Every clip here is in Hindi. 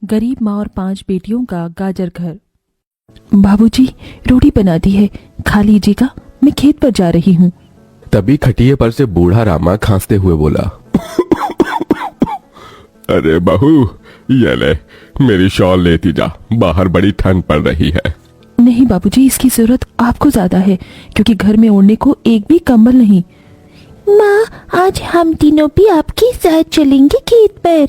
गरीब माँ और 5 बेटियों का गाजर घर। बाबूजी, रोटी बना दी है, खा लीजिएगा, मैं खेत पर जा रही हूँ। तभी खटिये पर से बूढ़ा रामा खांसते हुए बोला, अरे बहू, ये ले, मेरी शॉल लेती जा, बाहर बड़ी ठंड पड़ रही है। नहीं बाबूजी, इसकी जरूरत आपको ज्यादा है, क्योंकि घर में ओढ़ने को एक भी कंबल नहीं। माँ, आज हम तीनों भी आपके साथ चलेंगे खेत पर।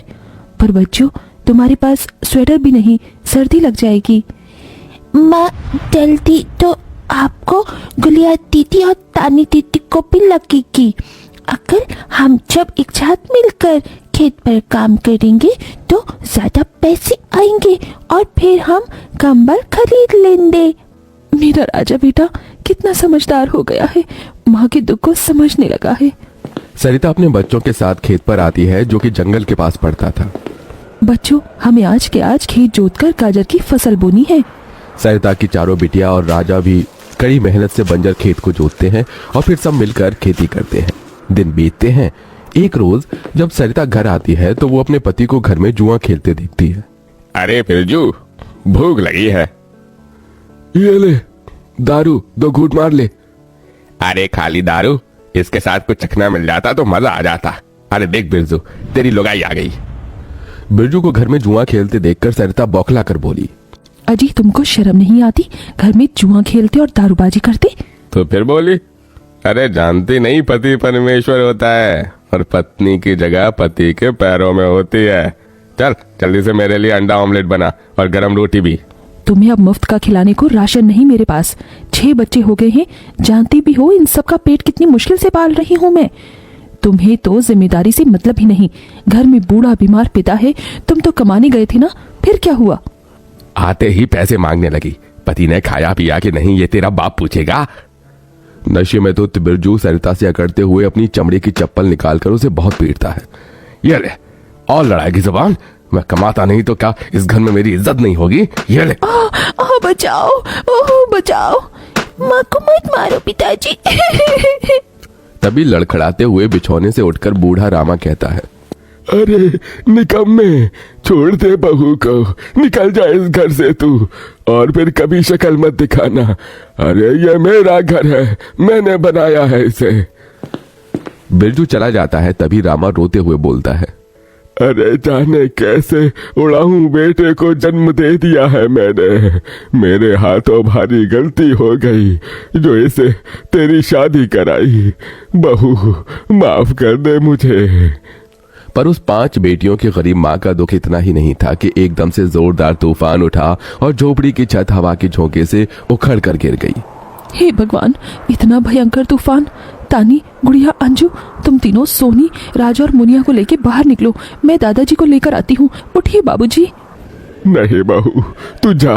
पर बच्चों, तुम्हारे पास स्वेटर भी नहीं, सर्दी लग जाएगी। माँ, जल्दी तो आपको गुलिया दीदी और तानी दीदी को भी लगेगी। अगर हम जब एक साथ मिलकर खेत पर काम करेंगे तो ज्यादा पैसे आएंगे और फिर हम कंबल खरीद लेंगे। मेरा राजा बेटा कितना समझदार हो गया है, माँ के दुख को समझने लगा है। सरिता अपने बच्चों के साथ खेत पर आती है, जो कि जंगल के पास पड़ता था। बच्चों, हमें आज के आज खेत जोतकर गाजर की फसल बोनी है। सरिता की चारों बिटिया और राजा भी कड़ी मेहनत से बंजर खेत को जोतते हैं और फिर सब मिलकर खेती करते हैं। दिन बीतते हैं। एक रोज जब सरिता घर आती है तो वो अपने पति को घर में जुआ खेलते देखती है। अरे फिरजू, भूख लगी है। ये ले दारू, 2 घूंट मार ले। अरे खाली दारू, इसके साथ कुछ चखना मिल जाता तो मजा आ जाता। अरे देख बिरजू, तेरी लुगाई आ गई। बिरजू को घर में जुआ खेलते देखकर सरिता बौखला कर बोली, अजी, तुमको शर्म नहीं आती? घर में जुआ खेलते और दारूबाजी करते। तो फिर बोली, अरे जानती नहीं, पति परमेश्वर होता है और पत्नी की जगह पति के पैरों में होती है। चल जल्दी से मेरे लिए अंडा ऑमलेट बना और गरम रोटी भी। तुम्हें अब मुफ्त का खिलाने को राशन नहीं मेरे पास। 6 बच्चे हो गए हैं, जानती भी हो इन सब का पेट कितनी मुश्किल से पाल रही हूँ मैं। तुम्हें तो जिम्मेदारी से मतलब ही नहीं। घर में बूढ़ा बीमार पिता है, तुम तो कमाने गए थे ना, फिर क्या हुआ? आते ही पैसे मांगने लगी। पति ने खाया पिया कि नहीं ये तेरा बाप पूछेगा। नशे में तो बिरजू सरिता से अकड़ते हुए अपनी चमड़ी की चप्पल निकालकर उसे बहुत पीटता है। ये ले, और लड़ाएगी जुबान। मैं कमाता नहीं तो क्या इस घर में मेरी इज्जत नहीं होगी? ये ले। बचाओ, बचाओ, माँ को मत मारो पिताजी। तभी लड़खड़ाते हुए बिछौने से उठकर बूढ़ा रामा कहता है, अरे निकम्मे, छोड़ दे बहू को, निकल जा इस घर से तू, और फिर कभी शक्ल मत दिखाना। अरे ये मेरा घर है, मैंने बनाया है इसे। बिरजू चला जाता है। तभी रामा रोते हुए बोलता है, अरे जाने कैसे उड़ाऊं बेटे को जन्म दे दिया है मैंने। मेरे हाथों भारी गलती हो गई जो इसे तेरी शादी कराई। बहू माफ कर दे मुझे। पर उस 5 बेटियों की गरीब माँ का दुख इतना ही नहीं था कि एकदम से जोरदार तूफान उठा और झोपड़ी की छत हवा के झोंके से उखड़ कर गिर गई। हे भगवान, इतना भयंकर तूफान! तानी, गुड़िया, अंजू, तुम तीनों सोनी, राजा और मुनिया को लेके बाहर निकलो, मैं दादाजी को लेकर आती हूँ। उठिए बाबूजी। नहीं बहू, तू जा,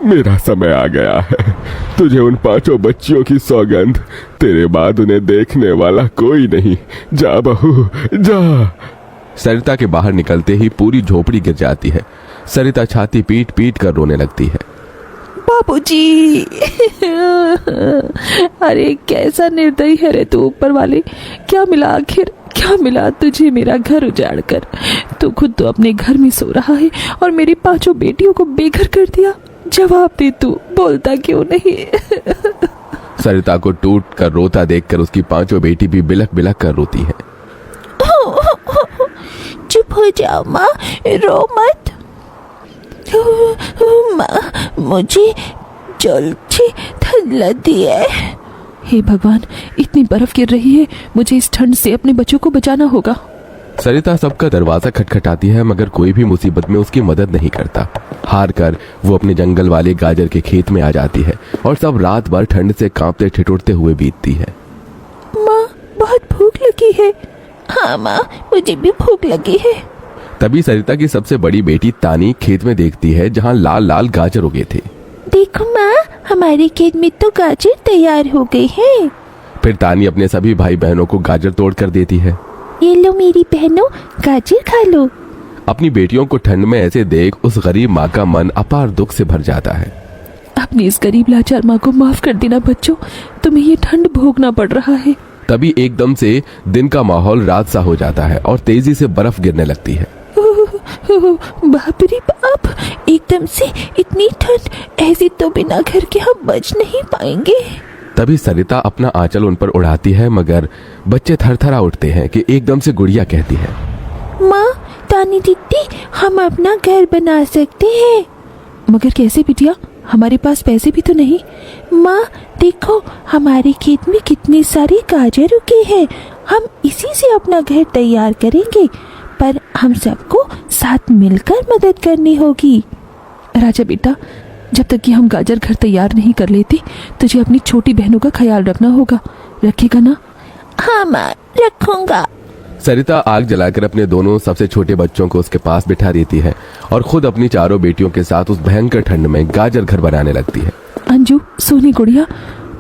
मेरा समय आ गया है। तुझे उन 5 बच्चियों की सौगंध, तेरे बाद उन्हें देखने वाला कोई नहीं। जा बहू, जा। सरिता के बाहर निकलते ही पूरी झोपड़ी गिर जाती है। सरिता छाती पीट पीट कर रोने लगती है। बाबूजी, अरे कैसा निर्दयी है रे तू ऊपर वाले। क्या मिला आखिर, क्या मिला तुझे मेरा घर उजाड़ कर? तू खुद तो अपने घर में सो रहा है और मेरी 5 बेटियों को बेघर कर दिया। जवाब दे, तू बोलता क्यों नहीं? सरिता को टूट कर रोता देखकर उसकी 5 बेटी भी बिलख बिलख कर रोती है। चुप हो जाओ माँ, रो मत। माँ, मुझे जल्दी ठंड लगी है। हे भगवान, इतनी बर्फ गिर रही है, मुझे इस ठंड से अपने बच्चों को बचाना होगा। सरिता सबका दरवाजा खटखटाती है, मगर कोई भी मुसीबत में उसकी मदद नहीं करता। हार कर वो अपने जंगल वाले गाजर के खेत में आ जाती है और सब रात भर ठंड से कांपते ठिठुरते हुए बीतती है। माँ, बहुत भूख लगी है। हाँ माँ, मुझे भी भूख लगी है। तभी सरिता की सबसे बड़ी बेटी तानी खेत में देखती है जहाँ लाल लाल गाजर उगे थे। देखो माँ, हमारे खेत में तो गाजर तैयार हो गए हैं। फिर तानी अपने सभी भाई बहनों को गाजर तोड़ कर देती है। ये लो मेरी बहनों, गाजर खा लो। अपनी बेटियों को ठंड में ऐसे देख उस गरीब माँ का मन अपार दुख से भर जाता है। अपनी इस गरीब लाचार माँ को माफ कर देना बच्चों, तुम्हें ये ठंड भोगना पड़ रहा है। तभी एकदम से दिन का माहौल रात सा हो जाता है और तेजी से बर्फ गिरने लगती है। बाप रे बाप, एकदम से इतनी ठंड, ऐसी तो बिना घर के हम बच नहीं पाएंगे। तभी सरिता अपना आंचल उन पर उड़ाती है, मगर बच्चे थरथरा उठते हैं कि एकदम से गुड़िया कहती है, माँ, तानी दीदी, हम अपना घर बना सकते हैं। मगर कैसे बिटिया, हमारे पास पैसे भी तो नहीं। माँ देखो, हमारे खेत में कितनी सारी गाजर उगे हैं, हम इसी से अपना घर तैयार करेंगे, पर हम सबको साथ मिलकर मदद करनी होगी। राजा बेटा, जब तक कि हम गाजर घर तैयार नहीं कर लेते, तुझे अपनी छोटी बहनों का ख्याल रखना होगा। रखेगा ना? हाँ माँ, रखूंगा। सरिता आग जलाकर अपने दोनों सबसे छोटे बच्चों को उसके पास बिठा देती है और खुद अपनी चारों बेटियों के साथ उस भयंकर ठंड में गाजर घर बनाने लगती है। अंजू, सोनी, गुड़िया,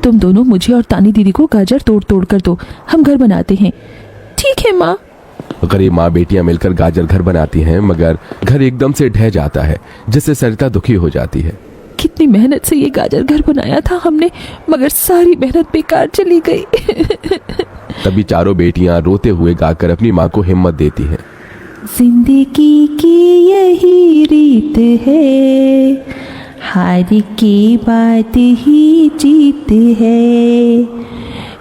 तुम दोनों मुझे और तानी दीदी को गाजर तोड़ तोड़ कर दो, हम घर बनाते हैं। ठीक है माँ। गरीब माँ बेटियां मिलकर गाजर घर बनाती हैं, मगर घर एकदम से ढह जाता है, जिससे सरिता दुखी हो जाती है। कितनी मेहनत से ये गाजर घर बनाया था हमने, मगर सारी मेहनत बेकार चली गई। तभी चारों बेटियां रोते हुए गाकर अपनी माँ को हिम्मत देती हैं। जिंदगी की यही रीत है, हार के बाद ही जीत है,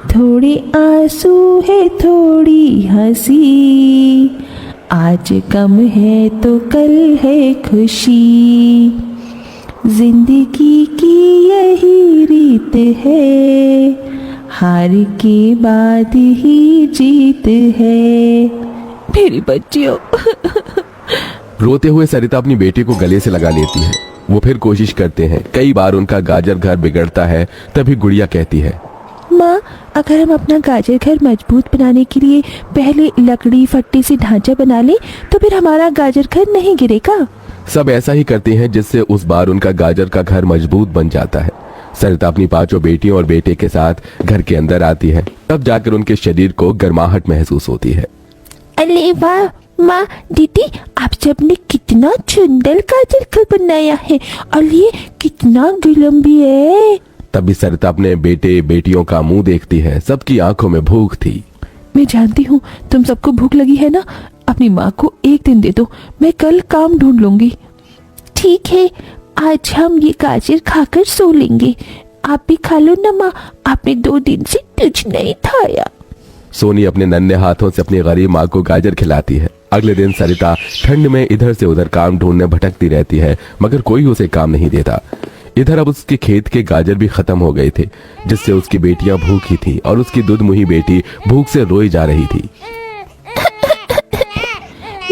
थोड़े आंसू है थोड़ी हंसी, आज गम है तो कल है खुशी, जिंदगी की यही रीत है, हार के बाद ही जीत है। मेरी बच्चियों। रोते हुए सरिता अपनी बेटी को गले से लगा लेती है। वो फिर कोशिश करते हैं, कई बार उनका गाजर घर बिगड़ता है। तभी गुड़िया कहती है, माँ, अगर हम अपना गाजर घर मजबूत बनाने के लिए पहले लकड़ी फट्टी से ढांचा बना ले, तो फिर हमारा गाजर घर नहीं गिरेगा। सब ऐसा ही करते हैं, जिससे उस बार उनका गाजर का घर मजबूत बन जाता है। सरिता अपनी पांचों बेटियों और बेटे के साथ घर के अंदर आती है। तब जाकर उनके शरीर को गर्माहट महसूस होती है। अरे वाह माँ, दीदी, आप सबने कितना सुंदर गाजर घर बनाया है, और ये कितना गर्म भी है। तभी सरिता अपने बेटे बेटियों का मुंह देखती है। सबकी आंखों में भूख थी। मैं जानती हूँ तुम सबको भूख लगी है ना, अपनी माँ को एक दिन दे दो, मैं कल काम ढूंढ लूंगी। ठीक है, आज हम ये गाजर खाकर सो लेंगे। आप भी खा लो ना माँ, आपने 2 दिन से कुछ नहीं खाया। सोनी अपने नन्हे हाथों से अपनी गरीब माँ को गाजर खिलाती है। अगले दिन सरिता ठंड में इधर से उधर काम ढूंढने भटकती रहती है, मगर कोई उसे काम नहीं देता। इधर अब उसके खेत के गाजर भी खत्म हो गए थे, जिससे उसकी बेटियां भूखी थी और उसकी दुधमुही बेटी भूख से रोई जा रही थी।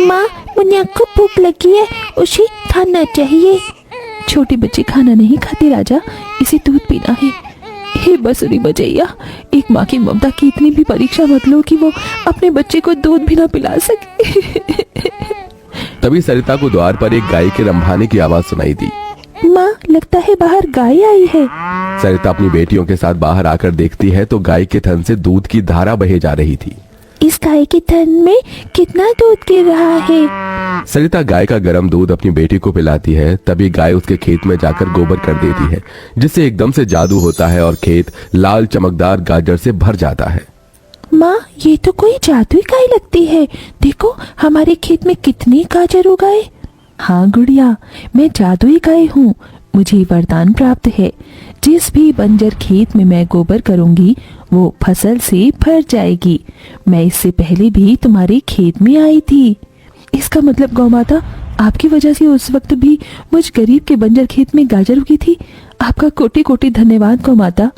माँ, मुन्ना को भूख लगी है, उसे खाना चाहिए। छोटे बच्चे खाना नहीं खाते राजा, इसे दूध पीना है। हे बसुरी बजैया, एक माँ की ममता की इतनी भी परीक्षा मत लो कि वो अपने बच्चे को दूध भी ना पिला सके। तभी सरिता को द्वार पर एक गाय के रंभाने की आवाज सुनाई दी। माँ, लगता है बाहर गाय आई है। सरिता अपनी बेटियों के साथ बाहर आकर देखती है तो गाय के थन से दूध की धारा बहे जा रही थी। इस गाय के थन में कितना दूध गिर रहा है। सरिता गाय का गर्म दूध अपनी बेटी को पिलाती है। तभी गाय उसके खेत में जाकर गोबर कर देती है, जिससे एकदम से जादू होता है और खेत लाल चमकदार गाजर से भर जाता है। माँ, ये तो कोई जादुई गाय लगती है। देखो, हमारे खेत में कितनी गाजर उगाए। हाँ गुड़िया, मैं जादुई गाय हूँ। मुझे वरदान प्राप्त है, जिस भी बंजर खेत में मैं गोबर करूंगी वो फसल से भर जाएगी। मैं इससे पहले भी तुम्हारे खेत में आई थी। इसका मतलब गौ माता, आपकी वजह से उस वक्त भी मुझ गरीब के बंजर खेत में गाजर उगी थी। आपका कोटि कोटि धन्यवाद गौ माता।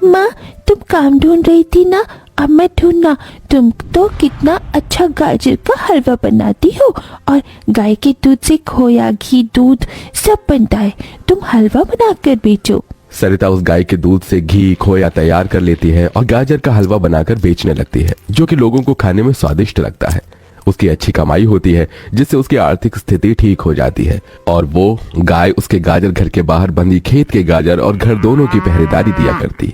माँ, तुम काम ढूंढ रही थी ना, अब मैं ढूंढना। तुम तो कितना अच्छा गाजर का हलवा बनाती हो, और गाय के दूध से खोया, घी, दूध सब बनता है। तुम हलवा बनाकर बेचो। सरिता उस गाय के दूध से घी खोया तैयार कर लेती है और गाजर का हलवा बनाकर बेचने लगती है, जो कि लोगों को खाने में स्वादिष्ट लगता है। उसकी अच्छी कमाई होती है, जिससे उसकी आर्थिक स्थिति ठीक हो जाती है और वो गाय उसके गाजर घर के बाहर बंधी खेत के गाजर और घर दोनों की पहरेदारी दिया करती।